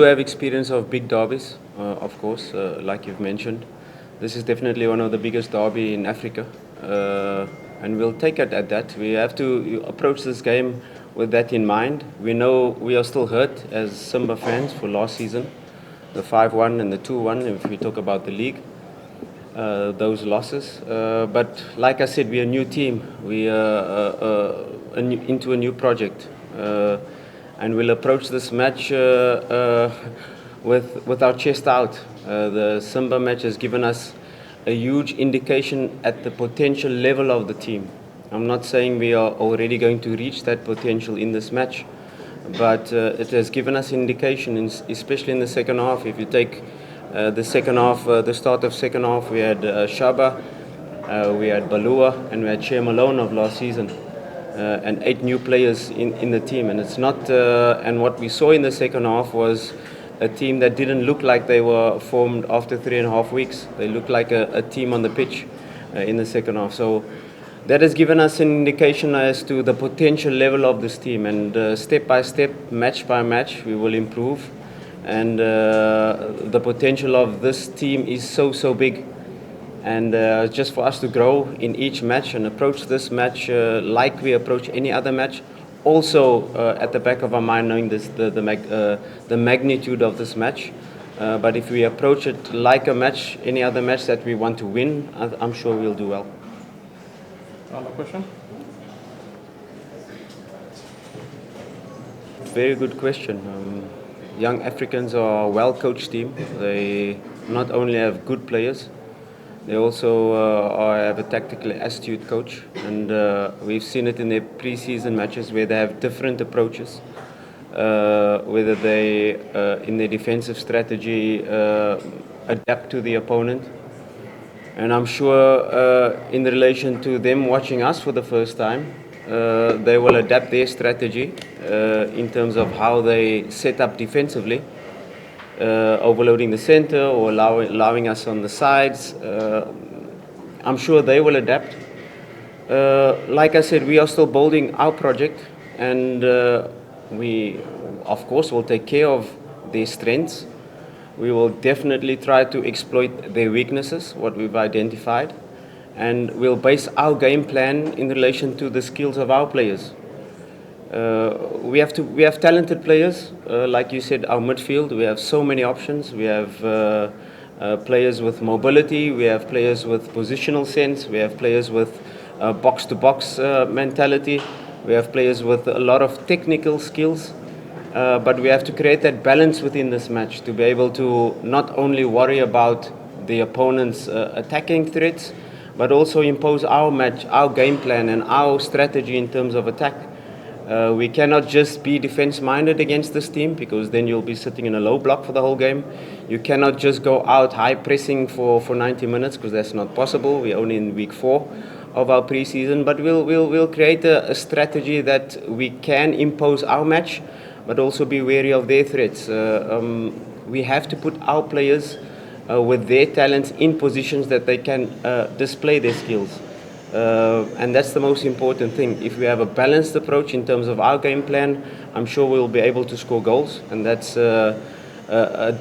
We have experience of big derbies, of course, like you've mentioned. This is definitely one of the biggest derby in Africa, and we'll take it at that. We have to approach this game with that in mind. We know we are still hurt as Simba fans for last season, the 5-1 and the 2-1, if we talk about the league, those losses. But like I said, we're a new team. We are into a new project. And we'll approach this match with our chest out. The Simba match has given us a huge indication at the potential level of the team. I'm not saying we are already going to reach that potential in this match, but it has given us indication, especially in the second half. If you take the second half, the start of second half, we had Shaba, we had Balua, and we had Shea Malone of last season. And 8 new players in the team, and it's not. And what we saw in the second half was a team that didn't look like they were formed after 3.5 weeks. They looked like a team on the pitch in the second half. So that has given us an indication as to the potential level of this team. And step by step, match by match, we will improve. And the potential of this team is so big. And just for us to grow in each match and approach this match like we approach any other match. Also at the back of our mind knowing the magnitude of this match. But if we approach it like a match, any other match that we want to win, I'm sure we'll do well. Another question? Very good question. Young Africans are a well-coached team. They not only have good players, they also have a tactically astute coach, and we've seen it in their pre-season matches where they have different approaches, whether they, in their defensive strategy, adapt to the opponent. And I'm sure in relation to them watching us for the first time, they will adapt their strategy in terms of how they set up defensively. Overloading the center or allowing us on the sides. I'm sure they will adapt. Like I said, we are still building our project, and we, of course, will take care of their strengths. We will definitely try to exploit their weaknesses, what we've identified, and we'll base our game plan in relation to the skills of our players. We have talented players, like you said, our midfield. We have so many options. We have players with mobility. We have players with positional sense. We have players with box-to-box mentality. We have players with a lot of technical skills. But we have to create that balance within this match to be able to not only worry about the opponent's attacking threats, but also impose our match, our game plan, and our strategy in terms of attack. We cannot just be defense-minded against this team, because then you'll be sitting in a low block for the whole game. You cannot just go out high pressing for 90 minutes, because that's not possible. We're only in week 4 of our preseason, but we'll create a strategy that we can impose our match, but also be wary of their threats. We have to put our players with their talents in positions that they can display their skills. And that's the most important thing. If we have a balanced approach in terms of our game plan, I'm sure we'll be able to score goals. And that's a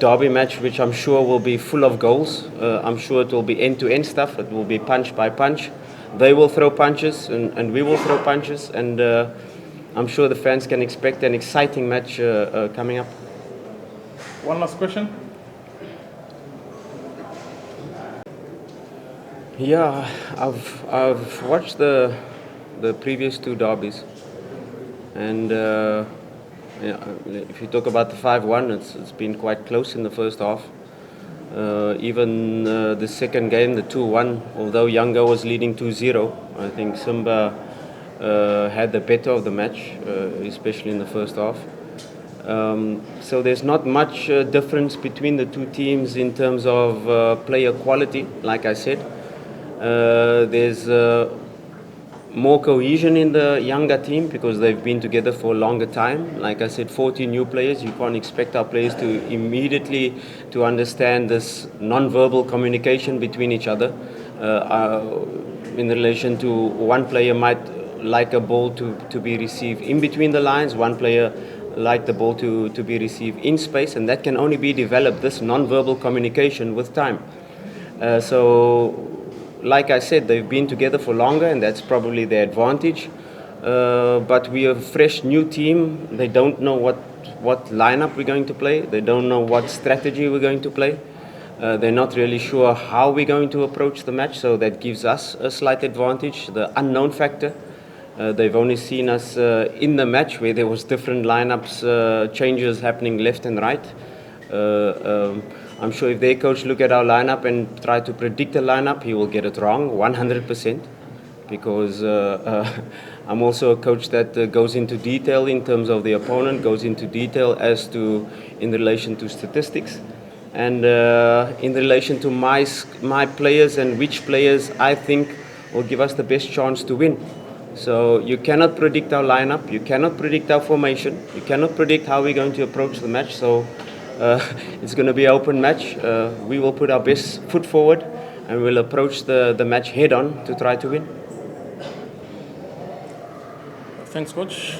derby match which I'm sure will be full of goals. I'm sure it will be end-to-end stuff. It will be punch by punch. They will throw punches and we will throw punches. And I'm sure the fans can expect an exciting match coming up. One last question. Yeah, I've watched the previous 2 derbies, and if you talk about the 5-1, it's been quite close in the first half. Even the second game, the 2-1, although Yanga was leading 2-0, I think Simba had the better of the match, especially in the first half. So there's not much difference between the 2 teams in terms of player quality, like I said. There's more cohesion in the younger team because they've been together for a longer time. Like I said, 14 new players. You can't expect our players to immediately to understand this non-verbal communication between each other. In relation to one player might like a ball to be received in between the lines. One player like the ball to be received in space, and that can only be developed, this non-verbal communication, with time. So, like I said, they've been together for longer, and that's probably their advantage. But we are a fresh new team. They don't know what lineup we're going to play. They don't know what strategy we're going to play. They're not really sure how we're going to approach the match, so that gives us a slight advantage, the unknown factor. They've only seen us in the match where there was different lineups, changes happening left and right. I'm sure if their coach look at our lineup and try to predict the lineup, he will get it wrong 100%, because I'm also a coach that goes into detail in terms of the opponent, goes into detail as to in relation to statistics, and in relation to my players and which players I think will give us the best chance to win. So you cannot predict our lineup, you cannot predict our formation, you cannot predict how we're going to approach the match. So it's going to be an open match. We will put our best foot forward and we'll approach the match head on to try to win. Thanks, coach.